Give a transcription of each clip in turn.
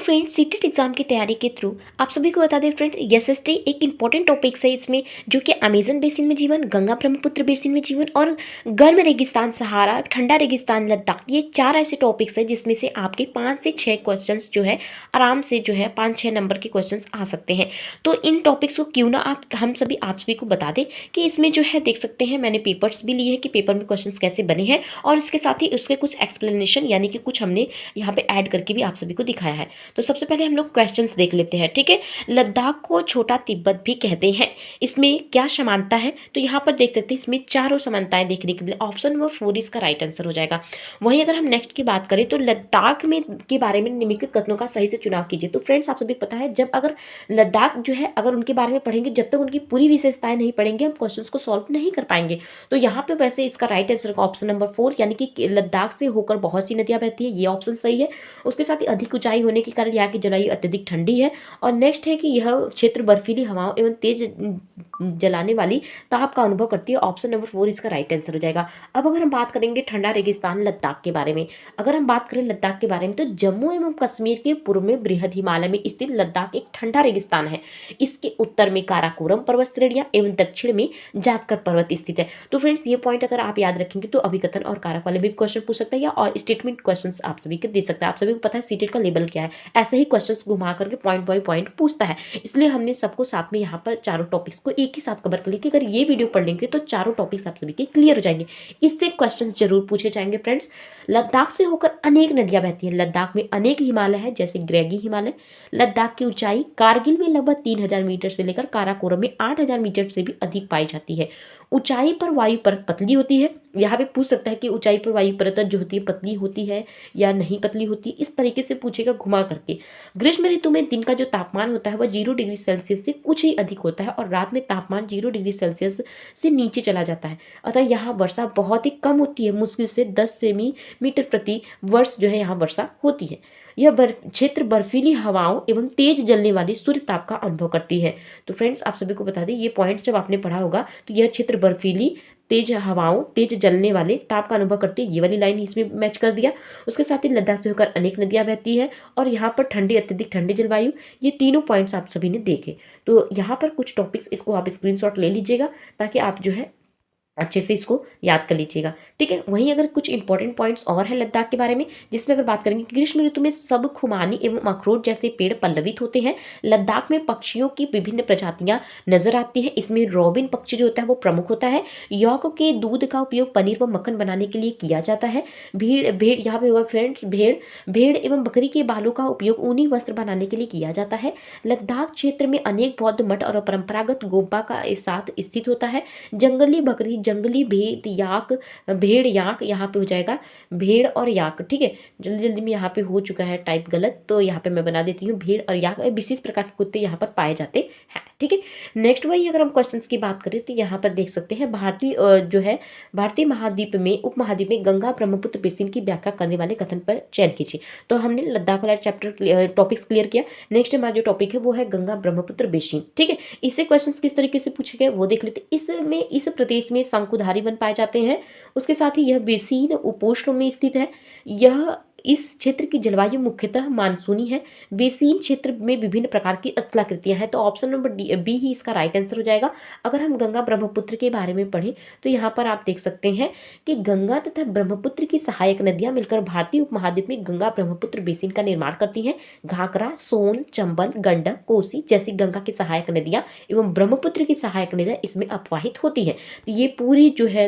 Friends, CTET exam की तैयारी के थ्रू आप सभी को बता दें फ्रेंड्स, एसएसटी एक इंपॉर्टेंट टॉपिक्स है इसमें, जो कि अमेजन बेसिन में जीवन, गंगा ब्रह्मपुत्र बेसिन में जीवन और गर्म रेगिस्तान सहारा, ठंडा रेगिस्तान लद्दाख, ये 4 ऐसे टॉपिक्स है जिसमें से आपके 5 से 6 क्वेश्चंस जो है आराम से जो है 5-6 नंबर के क्वेश्चंस आ सकते हैं। तो इन टॉपिक्स को क्यों ना आप सभी को बता दें कि इसमें जो है देख सकते हैं, मैंने पेपर्स भी लिए हैं कि पेपर में क्वेश्चंस कैसे बने हैं, और इसके साथ ही उसके कुछ एक्सप्लेनेशन यानी कि कुछ हमने यहाँ पे ऐड करके भी आप सभी को दिखाया है। तो सबसे पहले हम लोग क्वेश्चंस देख लेते हैं, ठीक है। लद्दाख को छोटा तिब्बत भी कहते हैं, इसमें क्या समानता है? तो यहाँ पर देख सकते हैं इसमें चारों समानताएं देखने के लिए ऑप्शन नंबर 4 इसका राइट आंसर हो जाएगा। वहीं अगर हम नेक्स्ट की बात करें तो लद्दाख में के बारे में निम्नलिखित कथनों का सही से चुनाव कीजिए। तो फ्रेंड्स, आप सभी को पता है, जब अगर लद्दाख जो है अगर उनके बारे में पढ़ेंगे, जब तक उनकी पूरी विशेषताएं नहीं पढ़ेंगे हम क्वेश्चंस को सॉल्व नहीं कर पाएंगे। तो यहाँ पे वैसे इसका राइट आंसर का ऑप्शन नंबर 4 यानी कि लद्दाख से होकर बहुत सी नदियां बहती है, ये ऑप्शन सही है। उसके साथ ही अधिक ऊंचाई होने के कारण यहाँ की जलवायु अत्यधिक ठंडी है। और नेक्स्ट है कि यह क्षेत्र बर्फीली हवाओं एवं तेज जलाने वाली ताप का अनुभव करती है, ऑप्शन नंबर 4 इसका राइट आंसर हो जाएगा। अब अगर हम बात करेंगे ठंडा रेगिस्तान लद्दाख के बारे में, अगर हम बात करें लद्दाख के बारे में, तो जम्मू एवं कश्मीर के पूर्व में बृहद हिमालय में स्थित लद्दाख एक ठंडा रेगिस्तान है। इसके उत्तर में काराकोरम पर्वत श्रेणियां एवं दक्षिण में जास्कर पर्वत स्थित है। तो फ्रेंड्स, ये पॉइंट अगर आप याद रखेंगे तो अभिकथन और कारक वाले भी क्वेश्चन पूछ सकते हैं, या और स्टेटमेंट क्वेश्चन आप सभी को दे सकता है। आप सभी को पता है सीटेट का लेवल क्या है, ऐसे ही क्वेश्चंस घुमा करके पॉइंट बाय पॉइंट पूछता है। इसलिए हमने सबको साथ में यहाँ पर चारों टॉपिक्स को एक ही साथ कवर कर लिया कि अगर ये वीडियो पढ़ लेंगे तो चारों टॉपिक्स आप सभी के क्लियर हो जाएंगे। इससे क्वेश्चंस जरूर पूछे जाएंगे। फ्रेंड्स, लद्दाख से होकर अनेक नदियां बहती हैं। लद्दाख में अनेक हिमालय है, जैसे ग्रेगी हिमालय। लद्दाख की ऊंचाई कारगिल में लगभग 3000 मीटर से लेकर काराकोरम में 8000 मीटर से भी अधिक पाई जाती है। ऊंचाई पर वायु परत पतली होती है। यहाँ पे पूछ सकता है कि ऊंचाई पर वायु परत जो होती है पतली होती है या नहीं पतली होती, इस तरीके से पूछेगा घुमा करके। ग्रीष्म ऋतु में दिन का जो तापमान होता है वह 0 डिग्री सेल्सियस से कुछ ही अधिक होता है, और रात में तापमान 0 डिग्री सेल्सियस से नीचे चला जाता है। अतः यहाँ वर्षा बहुत ही कम होती है, मुश्किल से 10 सेमी प्रति वर्ष जो है यहाँ वर्षा होती है। यह क्षेत्र बर्फीली हवाओं एवं तेज जलने वाली सूर्य ताप का अनुभव करती है। तो फ्रेंड्स, आप सभी को बता दें, ये पॉइंट्स जब आपने पढ़ा होगा तो यह क्षेत्र बर्फीली तेज हवाओं तेज जलने वाले ताप का अनुभव करती है, ये वाली लाइन इसमें मैच कर दिया। उसके साथ ही लद्दाख से होकर अनेक नदियां बहती है, और यहाँ पर ठंडी अत्यधिक ठंडी जलवायु, ये तीनों पॉइंट्स आप सभी ने देखे। तो यहाँ पर कुछ टॉपिक्स, इसको आप स्क्रीनशॉट ले लीजिएगा ताकि आप जो है अच्छे से इसको याद कर लीजिएगा, ठीक है। वहीं अगर कुछ इंपॉर्टेंट पॉइंट्स और है लद्दाख के बारे में, जिसमें अगर बात करेंगे, ग्रीष्म ऋतु में सब खुमानी एवं अखरोट जैसे पेड़ पल्लवित होते हैं। लद्दाख में पक्षियों की विभिन्न प्रजातियां नजर आती हैं। इसमें रॉबिन पक्षी जो होता है वो प्रमुख होता है। यौक के दूध का उपयोग पनीर व मक्खन बनाने के लिए किया जाता है। भेड़ यहाँ पे होगा फ्रेंड्स, भेड़ एवं बकरी के बालों का उपयोग ऊनी वस्त्र बनाने के लिए किया जाता है। लद्दाख क्षेत्र में अनेक बौद्ध मठ और परंपरागत गोम्पा का साथ स्थित होता है। जंगली बकरी, जंगली भेड़ याक यहाँ पे हो जाएगा भेड़ और याक, ठीक है। जल्दी जल्दी में यहाँ पे हो चुका है टाइप गलत, तो यहाँ पे मैं बना देती हूँ, भेड़ और याक विशेष प्रकार के कुत्ते यहाँ पर पाए जाते हैं, ठीक है। नेक्स्ट वही अगर हम क्वेश्चंस की बात करें तो यहाँ पर देख सकते हैं, भारतीय महाद्वीप में उपमहाद्वीप में गंगा ब्रह्मपुत्र बेसिन की व्याख्या करने वाले कथन पर चयन कीजिए। तो हमने लद्दाख वाला चैप्टर टॉपिक्स क्लियर किया। नेक्स्ट हमारा जो टॉपिक है वो है गंगा ब्रह्मपुत्र बेसिन, ठीक है। इससे क्वेश्चन किस तरीके से पूछे गए वो देख लेते। इसमें इस प्रदेश में शंकुधारी वन पाए जाते हैं। उसके साथ ही यह बेसिन उपोष्ण में स्थित है। यह इस क्षेत्र की जलवायु मुख्यतः मानसूनी है। बेसिन क्षेत्र में विभिन्न प्रकार की स्थलाकृतियां हैं, तो ऑप्शन नंबर बी ही इसका राइट आंसर हो जाएगा। अगर हम गंगा ब्रह्मपुत्र के बारे में पढ़ें तो यहाँ पर आप देख सकते हैं कि गंगा तथा ब्रह्मपुत्र की सहायक नदियां मिलकर भारतीय उपमहाद्वीप में गंगा ब्रह्मपुत्र बेसिन का निर्माण करती हैं। घाघरा, सोन, चंबल, गंडक, कोसी जैसी गंगा की सहायक नदियां एवं ब्रह्मपुत्र की सहायक नदियां इसमें अपवाहित होती है। तो ये पूरी जो है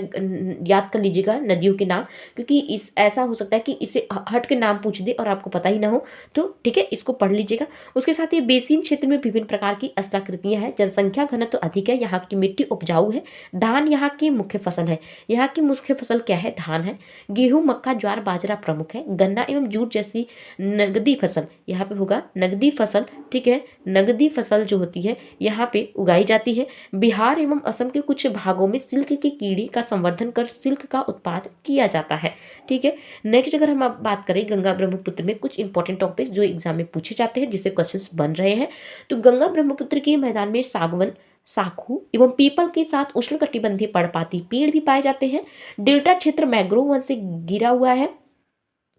याद कर लीजिएगा नदियों के नाम, क्योंकि इस ऐसा हो सकता है कि इसे के नाम पूछ दे और आपको पता ही ना हो, तो ठीक है, इसको पढ़ लीजिएगा। उसके साथ ही बेसिन क्षेत्र में विभिन्न प्रकार की स्थलाकृतियां हैं। जनसंख्या घनत्व तो अधिक है। यहाँ की मिट्टी उपजाऊ है। धान यहाँ की मुख्य फसल है। यहाँ की मुख्य फसल क्या है? धान है। गेहूं, मक्का, ज्वार, बाजरा प्रमुख है। गन्ना एवं जूट जैसी नगदी फसल, यहाँ पे होगा नगदी फसल, ठीक है। नगदी फसल जो होती है यहाँ पे उगाई जाती है। बिहार एवं असम के कुछ भागों में सिल्क की कीड़ी का संवर्धन कर सिल्क का उत्पाद किया जाता है, ठीक है। नेक्स्ट अगर हम बात करें गंगा ब्रह्मपुत्र में कुछ इंपॉर्टेंट टॉपिक्स जो एग्जाम में पूछे जाते हैं, जिससे क्वेश्चंस बन रहे हैं, तो गंगा ब्रह्मपुत्र के मैदान में सागवन, साखू एवं पीपल के साथ उष्णकटिबंधीय पर्णपाती पेड़ भी पाए जाते हैं। डेल्टा क्षेत्र मैंग्रोव वन से घिरा हुआ है।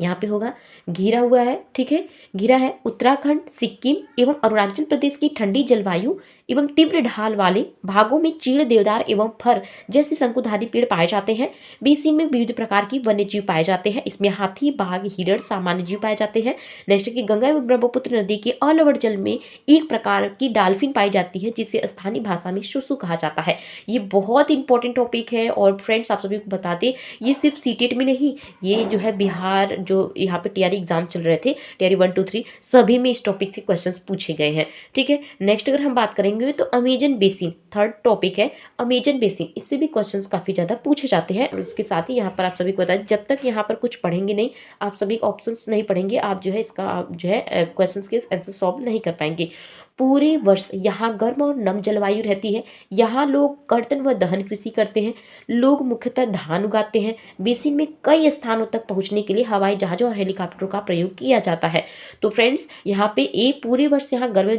यहाँ पे होगा घिरा हुआ है, ठीक है, घिरा है उत्तराखंड, सिक्किम एवं अरुणाचल प्रदेश की ठंडी जलवायु एवं तीव्र ढाल वाले भागों में चीड़, देवदार एवं फर जैसे शंकुधारी पेड़ पाए जाते हैं। बेसिन में विविध प्रकार की वन्य जीव पाए जाते हैं। इसमें हाथी, बाघ, हिरण, सामान्य जीव पाए जाते हैं। नेक्स्ट है कि गंगा एवं ब्रह्मपुत्र नदी के अलवड़ जल में एक प्रकार की डाल्फिन पाई जाती है जिसे स्थानीय भाषा में शुसु कहा जाता है। ये बहुत इंपॉर्टेंट टॉपिक है और फ्रेंड्स आप सभी को बता दें, ये सिर्फ सीटेट में नहीं, ये जो है बिहार जो यहाँ पे टीआरई एग्जाम चल रहे थे, टीआरई 1 2 3 सभी में इस टॉपिक से क्वेश्चंस पूछे गए हैं, ठीक है। नेक्स्ट अगर हम बात करेंगे तो अमेजन बेसिन, थर्ड टॉपिक है अमेजन बेसिन, इससे भी क्वेश्चंस काफी ज्यादा पूछे जाते हैं। और उसके साथ ही यहाँ पर आप सभी को बता दें, जब तक यहाँ पर कुछ पढ़ेंगे नहीं, आप सभी ऑप्शंस नहीं पढ़ेंगे, आप जो है इसका आप जो है क्वेश्चंस के आंसर सॉल्व नहीं कर पाएंगे। पूरे वर्ष यहाँ गर्म और नम जलवायु रहती है। यहाँ लोग कर्तन व दहन कृषि करते हैं। लोग मुख्यतः धान उगाते हैं। बेसिन में कई स्थानों तक पहुँचने के लिए हवाई जहाज़ों और हेलीकॉप्टरों का प्रयोग किया जाता है। तो फ्रेंड्स यहाँ पे पूरे वर्ष यहाँ गर्म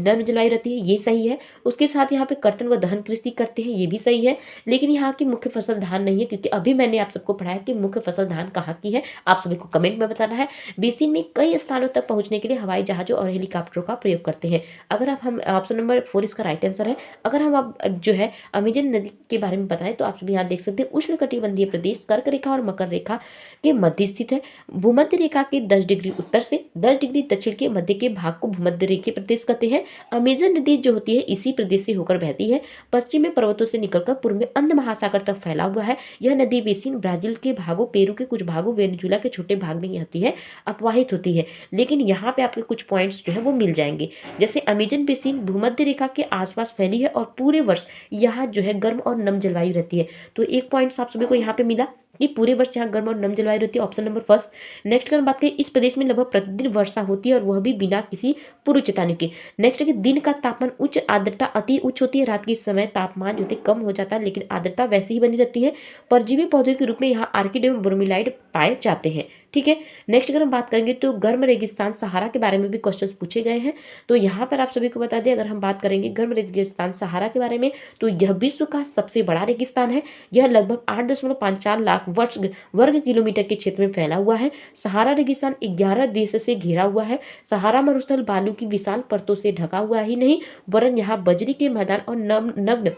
नम जलवायु रहती है, ये सही है। उसके साथ यहाँ पे कर्तन व दहन कृषि करते हैं, ये भी सही है। लेकिन यहाँ की मुख्य फसल धान नहीं है, क्योंकि अभी मैंने आप सबको पढ़ाया कि मुख्य फसल धान कहाँ की है, आप सभी को कमेंट में बताना है। बेसिन में कई स्थानों तक पहुँचने के लिए हवाई जहाज़ों और हेलीकॉप्टरों का प्रयोग करते हैं। अगर आप हम ऑप्शन नंबर 4 इसका राइट आंसर है। अगर हम अब जो है अमेजन नदी के बारे में बताएं तो आप सभी यहाँ देख सकते हैं, उष्णकटिबंधीय प्रदेश कर्क रेखा और मकर रेखा के मध्य स्थित है। भूमध्य रेखा के 10 डिग्री उत्तर से 10 डिग्री दक्षिण के मध्य के भाग को भूमध्य रेखीय प्रदेश कहते हैं। अमेजन नदी जो होती है इसी प्रदेश से होकर बहती है। पश्चिम में पर्वतों से निकलकर पूर्व में अंध महासागर तक फैला हुआ है। यह नदी बेसिन ब्राजील के भागों, पेरू के कुछ भागों, वेनेजुला के छोटे भाग में होती है, अपवाहित होती है। लेकिन यहाँ पे आपके कुछ पॉइंट्स जो है वो मिल जाएंगे। जैसे अमेजन बेसिन भूमध्य रेखा के आसपास फैली है और पूरे वर्ष यहाँ जो है गर्म और नम जलवायु रहती है। तो एक पॉइंट आप सभी को यहाँ पे मिला कि पूरे वर्ष यहाँ गर्म और नम जलवायु रहती है, ऑप्शन नंबर फर्स्ट। नेक्स्ट अगर हम बात करें, इस प्रदेश में लगभग प्रतिदिन वर्षा होती है और वह भी बिना किसी पूर्व चेतावनी के। नेक्स्ट है कि दिन का तापमान उच्च, आर्द्रता अति उच्च होती है। रात के समय तापमान जो है कम हो जाता है, लेकिन आर्द्रता वैसे ही बनी रहती है। परजीवी पौधों के रूप में यहाँ आर्किड एवं ब्रोमीलाइड पाए जाते हैं, ठीक है। नेक्स्ट अगर हम बात करेंगे तो गर्म रेगिस्तान सहारा के बारे में भी क्वेश्चंस पूछे गए हैं। तो यहाँ पर आप सभी को बता दें, अगर हम बात करेंगे गर्म रेगिस्तान सहारा के बारे में, तो यह विश्व का सबसे बड़ा रेगिस्तान है। यह लगभग 8.54 लाख वर्ग किलोमीटर के क्षेत्र में फैला हुआ है। सहारा रेगिस्तान 11 देश से घिरा हुआ है। सहारा मरुस्थल बालू की विशाल परतों से ढका हुआ ही नहीं, वरन यहाँ बजरी के मैदान और नग्न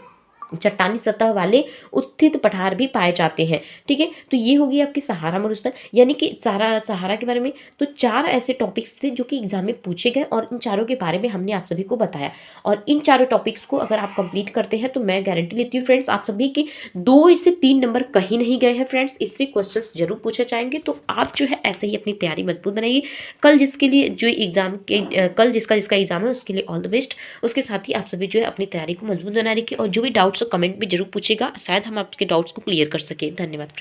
चट्टानी सतह वाले उत्थित पठार भी पाए जाते हैं, ठीक है। तो ये होगी आपकी सहारा मरुस्थल, यानी कि सहारा के बारे में। तो 4 ऐसे टॉपिक्स थे जो कि एग्जाम में पूछे गए और इन चारों के बारे में हमने आप सभी को बताया। और इन चारों टॉपिक्स को अगर आप कंप्लीट करते हैं तो मैं गारंटी लेती हूँ फ्रेंड्स, आप सभी के 2 से 3 नंबर कहीं नहीं गए हैं फ्रेंड्स। इससे क्वेश्चंस जरूर पूछे जाएंगे। तो आप जो है ऐसे ही अपनी तैयारी मजबूत बनाइए। कल जिसके लिए जो एग्जाम के कल जिसका एग्जाम है उसके लिए ऑल द बेस्ट। उसके साथ ही आप सभी जो है अपनी तैयारी को मजबूत बना रखिए और जो भी डाउट्स कमेंट में जरूर पूछेगा, शायद हम आपके डाउट्स को क्लियर कर सके। धन्यवाद।